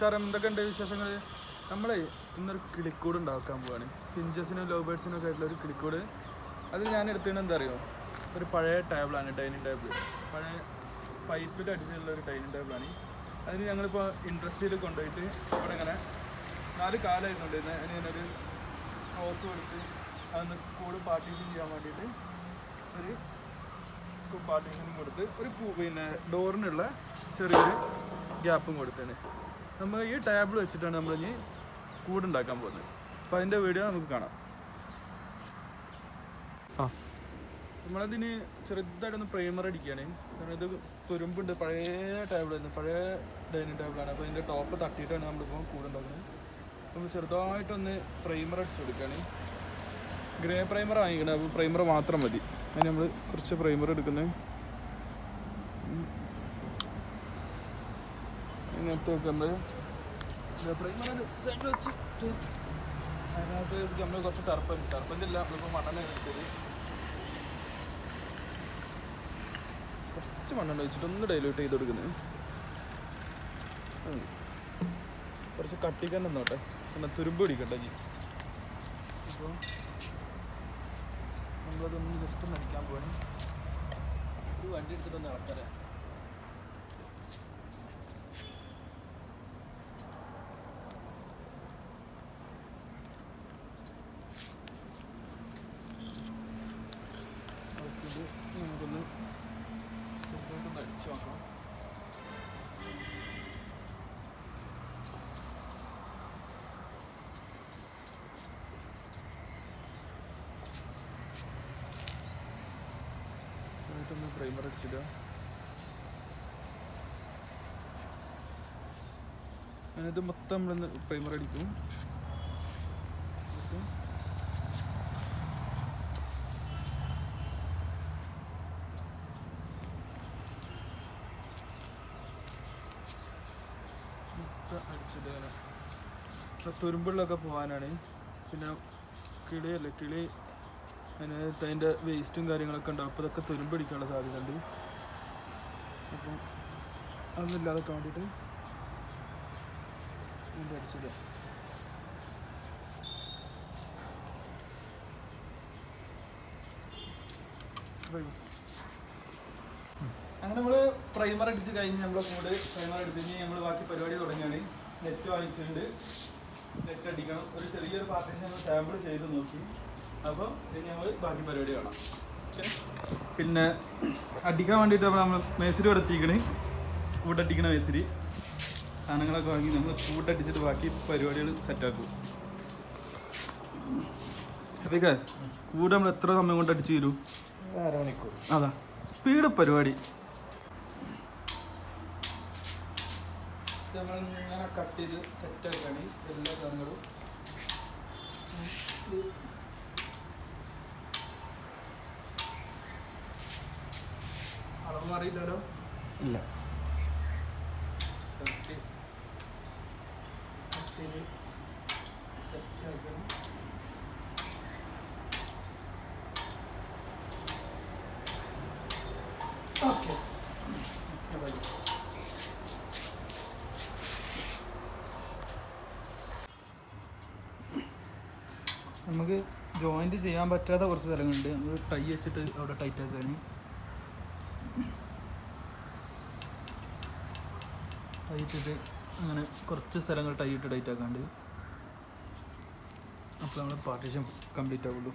കാരണം എന്തൊക്കെയുണ്ട് വിശേഷങ്ങൾ? നമ്മളെ ഇന്നൊരു കിളിക്കൂട് ഉണ്ടാക്കാൻ പോവാണ്. ഫിഞ്ചസിനും ലവ് ബേർഡ്സിനും ഒക്കെ ആയിട്ടുള്ള ഒരു കിളിക്കൂട്. അത് ഞാൻ എടുത്തിട്ട് എന്താ അറിയോ, ഒരു പഴയ ടേബിളാണ്, ഡൈനിങ് ടേബിൾ. പഴയ പൈപ്പിൽ അടിച്ചിട്ടുള്ള ഒരു ഡൈനിങ് ടേബിളാണ്. അതിന് ഞങ്ങളിപ്പോൾ ഇൻഡസ്ട്രിയിൽ കൊണ്ടുപോയിട്ട് ഇവിടെ ഇങ്ങനെ 4 കാലമായിരുന്നുണ്ട്. അതിനൊരു ഹോസ് കൊടുത്ത് അതൊന്ന് കൂട് പാർട്ടീഷൻ ചെയ്യാൻ വേണ്ടിയിട്ട് ഒരു പാർട്ടീഷനും കൊടുത്ത് ഒരു പിന്നെ ഡോറിനുള്ള ചെറിയൊരു ഗ്യാപ്പും കൊടുത്താണ്. നമ്മൾ ഈ ടേബിൾ വെച്ചിട്ടാണ് നമ്മളിനി കൂടുണ്ടാക്കാൻ പോകുന്നത്. അപ്പോൾ അതിൻ്റെ വീഡിയോ നമുക്ക് കാണാം. നമ്മളതിന് ചെറുതായിട്ടൊന്ന് പ്രൈമർ അടിക്കുകയാണ്. കാരണം ഇത് തുരുമ്പുണ്ട്, പഴയ ടേബിളായിരുന്നു, പഴയ ഡൈനിങ് ടേബിളാണ്. അപ്പോൾ ഇതിൻ്റെ ടോപ്പ് തട്ടിയിട്ടാണ് നമ്മളിപ്പോൾ കൂടുണ്ടാക്കുന്നത്. നമ്മൾ ചെറുതായിട്ടൊന്ന് പ്രൈമർ അടിച്ചു കൊടുക്കുകയാണ്. ഗ്രേ പ്രൈമർ വാങ്ങിക്കണം, അപ്പോൾ പ്രൈമർ മാത്രം മതി. അതിന് നമ്മൾ കുറച്ച് പ്രൈമർ എടുക്കുന്നത് ഇങ്ങനത്തെയൊക്കെ നമ്മൾ പ്രൈമർ സൈഡിൽ വെച്ചിട്ട് അതിനകത്ത് നമ്മൾ കുറച്ച് ടർപ്പൻ്റെ ഇല്ല, നമ്മളിപ്പോൾ മണ്ണെണ്ണ എടുത്തത് കുറച്ച് മണ്ണെണ്ണ വെച്ചിട്ട് ഒന്ന് ഡൈല്യൂട്ട് ചെയ്ത് കൊടുക്കുന്നത്. കുറച്ച് കട്ടിക്കാൻ നിന്നോട്ടെ, പിന്നെ തുരുമ്പ് പിടിക്കട്ടെ ജി. അപ്പോൾ നമ്മളതൊന്ന് ജസ്റ്റ് ഒന്ന് അടിക്കാൻ പോകണം. ഒരു വണ്ടി എടുത്തിട്ടൊന്ന് ഇളക്കരാ. നമുക്കൊന്ന് ചെറുതായിട്ടൊന്ന് അടിച്ചു നോക്കാം. ഒന്ന് പ്രൈമർ അടിച്ചിടുക. അതിനകത്ത് മൊത്തം നമ്മളൊന്ന് പ്രൈമർ അടിക്കും. അടിച്ചിടുക. തുരുമ്പുള്ളൊക്കെ പോകാനാണ്. പിന്നെ കിളിയല്ലേ, കിളി അതിനകത്ത് അതിൻ്റെ വേസ്റ്റും കാര്യങ്ങളൊക്കെ ഉണ്ടാവും. അപ്പോൾ ഇതൊക്കെ തുരുമ്പടിക്കാനുള്ള സാധ്യത ഉണ്ട്. അപ്പം അതൊന്നുമില്ലാതൊക്കെ വേണ്ടിയിട്ട് ഇതിൻ്റെ അടിച്ചിടുക. അങ്ങനെ നമ്മൾ പ്രൈമർ അടിച്ച് കഴിഞ്ഞ് നമ്മളെ കൂടെ പ്രൈമർ അടിച്ച് കഴിഞ്ഞ് നമ്മൾ ബാക്കി പരിപാടി തുടങ്ങിയാണ്. നെറ്റ് വാങ്ങിച്ചിട്ടുണ്ട്, നെറ്റ് അടിക്കണം. ഒരു ചെറിയൊരു പാർട്ടീഷൻ നമ്മൾ സാമ്പിൾ ചെയ്ത് നോക്കി. അപ്പോൾ ഇനി നമ്മൾ ബാക്കി പരിപാടി കാണാം. പിന്നെ അടിക്കാൻ വേണ്ടിയിട്ട് നമ്മൾ മേശരി ഇവിടെ എത്തിക്കണ്, കൂട്ടടിക്കണ മേശരി. സാധനങ്ങളൊക്കെ വാങ്ങി നമ്മൾ കൂട്ടടിച്ചിട്ട് ബാക്കി പരിപാടികൾ സെറ്റാക്കും. അതൊക്കെ കൂടെ നമ്മൾ എത്ര സമയം കൊണ്ട് അടിച്ചു തരും? 1/2 മണിക്കൂർ. അതാ സ്പീഡ് പരിപാടി. നമ്മളിങ്ങനെ കട്ട് ചെയ്ത് സെറ്റാക്കുകയാണ് എല്ലാ സാധനങ്ങളും. അളവ് മാറിയില്ലല്ലോ? ഇല്ല. സെറ്റാക്കണം. ഓക്കെ, നമുക്ക് ജോയിൻറ്റ് ചെയ്യാൻ പറ്റാത്ത കുറച്ച് സ്ഥലങ്ങളുണ്ട്. നമ്മൾ ടൈ വെച്ചിട്ട് അവിടെ ടൈറ്റ് ആക്കുകയാണ്. ടൈറ്റിട്ട് അങ്ങനെ കുറച്ച് സ്ഥലങ്ങൾ ടൈറ്റ് ടൈറ്റ് ആക്കാണ്ട്. അപ്പോൾ നമ്മൾ പാർട്ടീഷൻ കംപ്ലീറ്റ് ആവുള്ളൂ.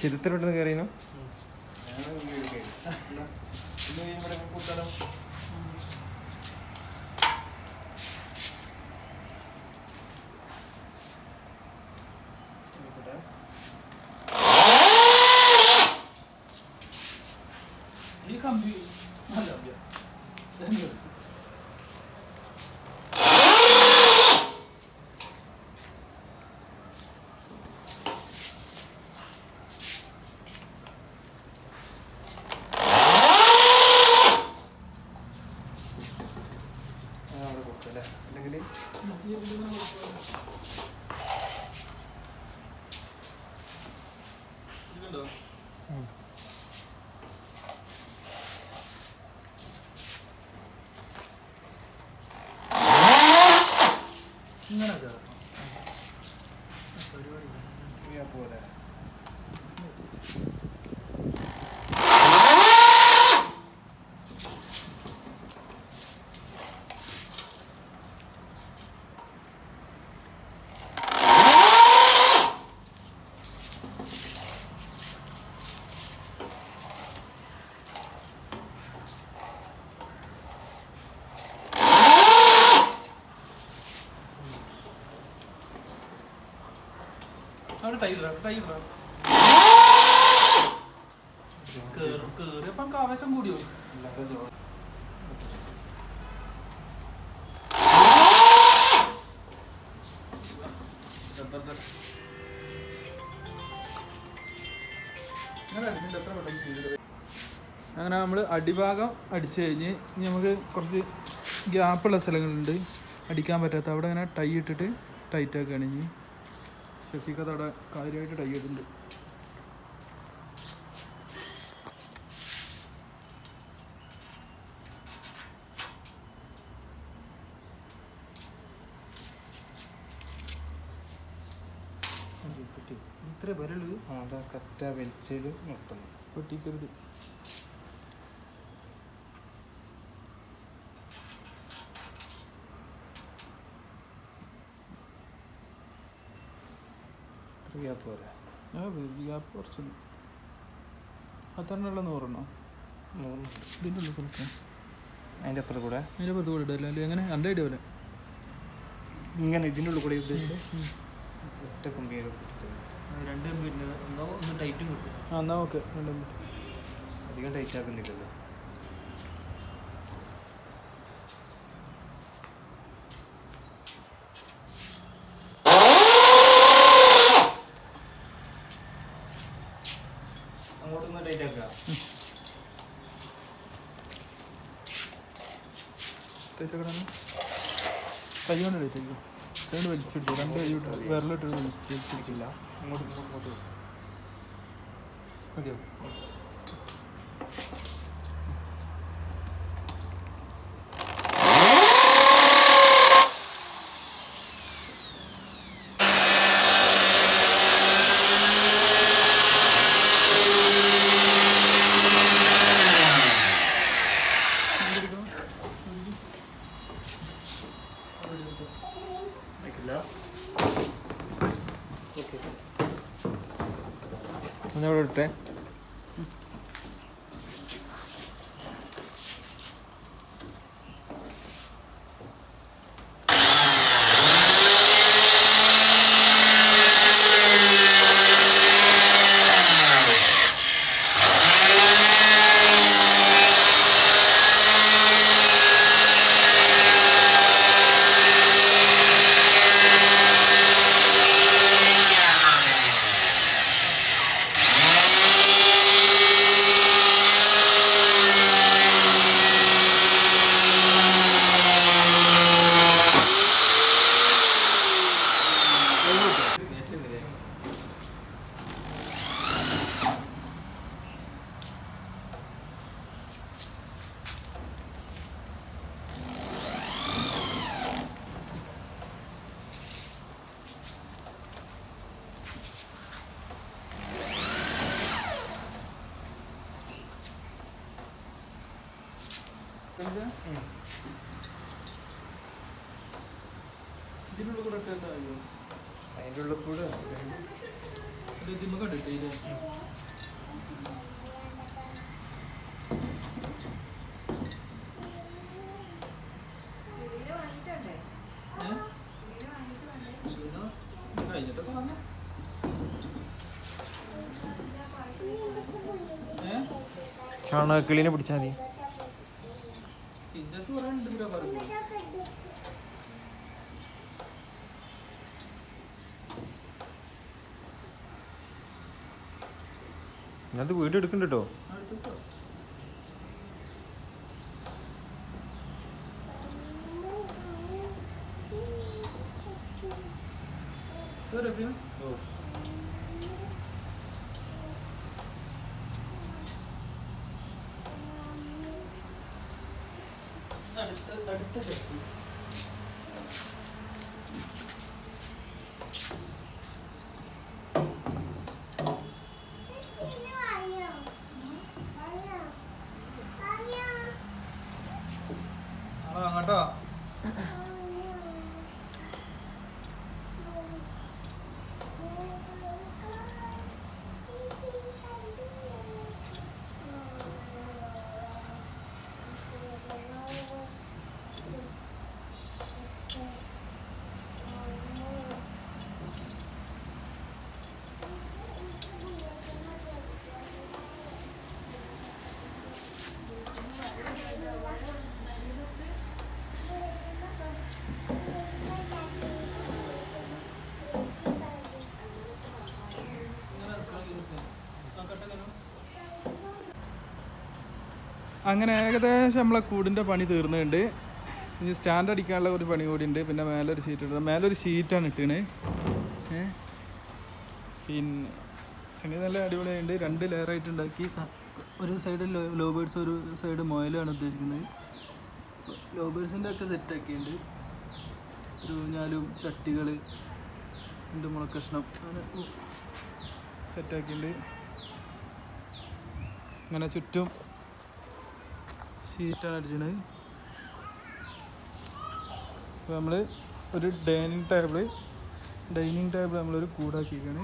ചിത്രത്തിലോട്ട് കയറിയോ? ഈ കമ്പി നല്ല ഇതുണ്ടോ? ഇങ്ങനെ പരിപാടി പോലെ അവിടെ കേറിയപ്പോ നമുക്ക് ആവേശം കൂടിയോ? അങ്ങനെ നമ്മൾ അടിഭാഗം അടിച്ചു കഴിഞ്ഞ് ഇനി നമുക്ക് കുറച്ച് ഗ്യാപ്പുള്ള സ്ഥലങ്ങളുണ്ട് അടിക്കാൻ പറ്റാത്ത അവിടെ അങ്ങനെ ടൈ ഇട്ടിട്ട് ടൈറ്റ് ആക്കുകയാണ് ഇനി ഷെഫിക്കത് അവിടെ കാര്യമായിട്ട് ടൈ ഇട്ടിട്ടുണ്ട്. ഇത്ര പേരുള്ളത് അതാ കറ്റ വലിച്ചത് നിർത്തണം. പൊട്ടിക്കരുത്. പോരാ ഗ്യാപ്പ് കുറച്ച് പത്തെണ്ണുള്ള 100 ഇതിൻ്റെ ഉള്ളിൽ കൊടുക്കാം. അതിൻ്റെ അപ്പുറത്ത് കൂടെ ഇടല്ലേ അല്ലെങ്കിൽ എങ്ങനെ എൻ്റെ ഐഡിയ പോലെ ഇങ്ങനെ ഇതിൻ്റെ ഉള്ളിൽ കൂടെ ഉദ്ദേശിച്ച് ഒറ്റ കമ്പി രണ്ട് കമ്പിട്ട് ഒന്ന് ടൈറ്റും കിട്ടും. എന്നാൽ ഓക്കെ. 2 കമ്പി അധികം ടൈറ്റ് ആക്കുന്നില്ലല്ലോ. അങ്ങോട്ടൊന്ന് ടൈറ്റ് ആക്കുക. കൈ കൊണ്ട് ടൈറ്റ് കൈ കൊണ്ട് വലിച്ചെടുത്തു. 2 കൈ വിരലിട്ട് വലിച്ചെടുത്തില്ല. അങ്ങോട്ട് മതിയോ? ഒന്നവിടെ ഇട്ടേ. ഇതിനുള്ള കൂടെ ഇട്ടേക്കാ. അതിൻ്റെ ഉള്ളിൽ കൂടെ ഇതിമ്മ കണ്ടിട്ടില്ലേ? കഴിഞ്ഞിട്ടൊക്കെ വന്നു. ചാണകക്കിളിനെ പിടിച്ചാൽ മതി. ഫിഞ്ചസ് കുറേ ഉണ്ട് ഇതിൻ്റെ പറയും. ഇതിനകത്ത് വീഡിയോ എടുക്കുന്നുണ്ട് കേട്ടോ. ഓ അടുത്ത ചട്ടി അങ്ങോട്ടോ അങ്ങനെ ഏകദേശം നമ്മളെ കൂടിൻ്റെ പണി തീർന്നുണ്ട്. ഇനി സ്റ്റാൻഡ് അടിക്കാനുള്ള ഒരു പണി കൂടി ഉണ്ട്. പിന്നെ മേലൊരു ഷീറ്റ് ഇടുന്നത്, മേലൊരു ഷീറ്റാണ് ഇട്ടീണ്. പിന്നെ സംഗതി നല്ല അടിപൊളിയായിട്ട് 2 ലെയറായിട്ട് ഉണ്ടാക്കി. ഒരു സൈഡ് ലോ ബേഡ്സ്, ഒരു സൈഡ് മൊയിലാണ് ഉദ്ദേശിക്കുന്നത്. ലോ ബേഡ്സിൻ്റെ ഒക്കെ സെറ്റാക്കിയിട്ടുണ്ട്. ഒരു ഊഞ്ഞാലും ചട്ടികൾ 2 മുളക്കഷ്ണം അങ്ങനെ സെറ്റാക്കിയിട്ടുണ്ട്. അങ്ങനെ ചുറ്റും ഷീറ്റാണ് അടിച്ചത്. അപ്പോൾ നമ്മൾ ഒരു ഡൈനിങ് ടേബിൾ നമ്മളൊരു കൂടാക്കിയിരിക്കുകയാണ്.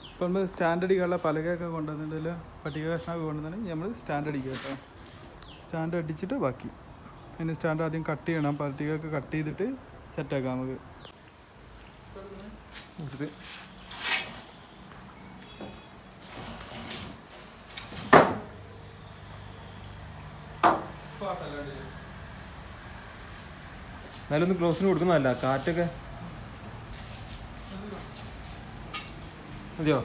ഇപ്പോൾ നമ്മൾ സ്റ്റാൻഡ് അടിക്കാനുള്ള പലകയൊക്കെ കൊണ്ടുവന്നിട്ടില്ല, പട്ടിക കഷ്ണമൊക്കെ കൊണ്ടുവന്നിട്ടുണ്ടെങ്കിൽ നമ്മൾ സ്റ്റാൻഡ് അടിക്കുക കേട്ടോ. സ്റ്റാൻഡ് അടിച്ചിട്ട് ബാക്കി അതിന് സ്റ്റാൻഡ് ആദ്യം കട്ട് ചെയ്യണം. പട്ടികയൊക്കെ കട്ട് ചെയ്തിട്ട് സെറ്റാക്കാം നമുക്ക്. എന്നാലൊന്ന് ക്ലോസിന് കൊടുക്കുന്നതല്ല, കാറ്റൊക്കെ മതിയോ?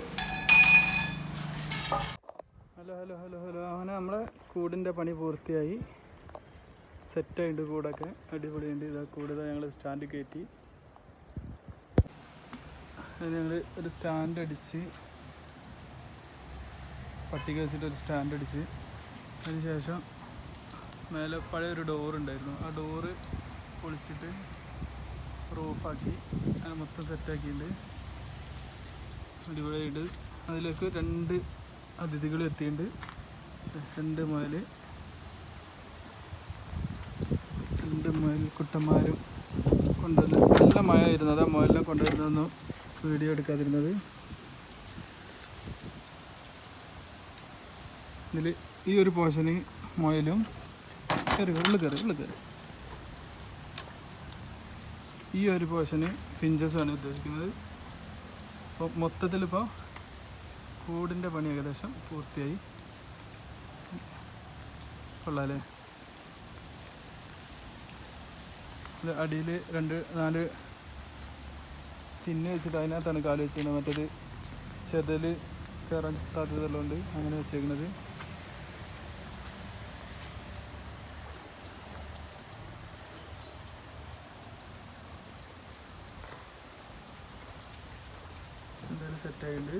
ഹലോ ഹലോ ഹലോ ഹലോ അങ്ങനെ നമ്മളെ കൂടിൻ്റെ പണി പൂർത്തിയായി. സെറ്റായിട്ട് കൂടൊക്കെ അടിപൊളിയുണ്ട്. ഇതാ കൂടുതൽ ഞങ്ങൾ സ്റ്റാൻഡ് കയറ്റി. അതിന് ഞങ്ങൾ ഒരു സ്റ്റാൻഡ് അടിച്ച്, പട്ടിക വെച്ചിട്ട് ഒരു സ്റ്റാൻഡ് അടിച്ച്, അതിന് ശേഷം മേലെ പഴയൊരു ഡോറുണ്ടായിരുന്നു, ആ ഡോറ് പൊളിച്ചിട്ട് റൂഫാക്കി അത് മൊത്തം സെറ്റാക്കിയിട്ടുണ്ട്. അടിപൊളിയായിട്ട് അതിലേക്ക് 2 അതിഥികൾ എത്തിയിട്ടുണ്ട്. 2 മുയൽ കുട്ടന്മാരും കൊണ്ടുവന്ന്, നല്ല മഴ ആയിരുന്നു, അതാ മുയലിനെ കൊണ്ടുവരുന്നതൊന്നും വീഡിയോ എടുക്കാതിരുന്നത്. ഇതിൽ ഈ ഒരു പോർഷന് മുയലും ഉള്ളു കയറി ഈ ഒരു പോർഷന് ഫിഞ്ചസാണ് ഉദ്ദേശിക്കുന്നത്. അപ്പോൾ മൊത്തത്തിലിപ്പോൾ കൂടിൻ്റെ പണി ഏകദേശം പൂർത്തിയായി. കൊള്ളാമല്ലേ? ഇത് അടിയിൽ 2-4 തിന്ന് വെച്ചിട്ട് അതിനകത്താണ് കാല് വെച്ചിരുന്നത്. മറ്റേത് ചെതൽ കയറാൻ സാധ്യതയുള്ളതുകൊണ്ട് അങ്ങനെ വെച്ചേക്കുന്നത്. എന്തായാലും സെറ്റായിട്ടുണ്ട്.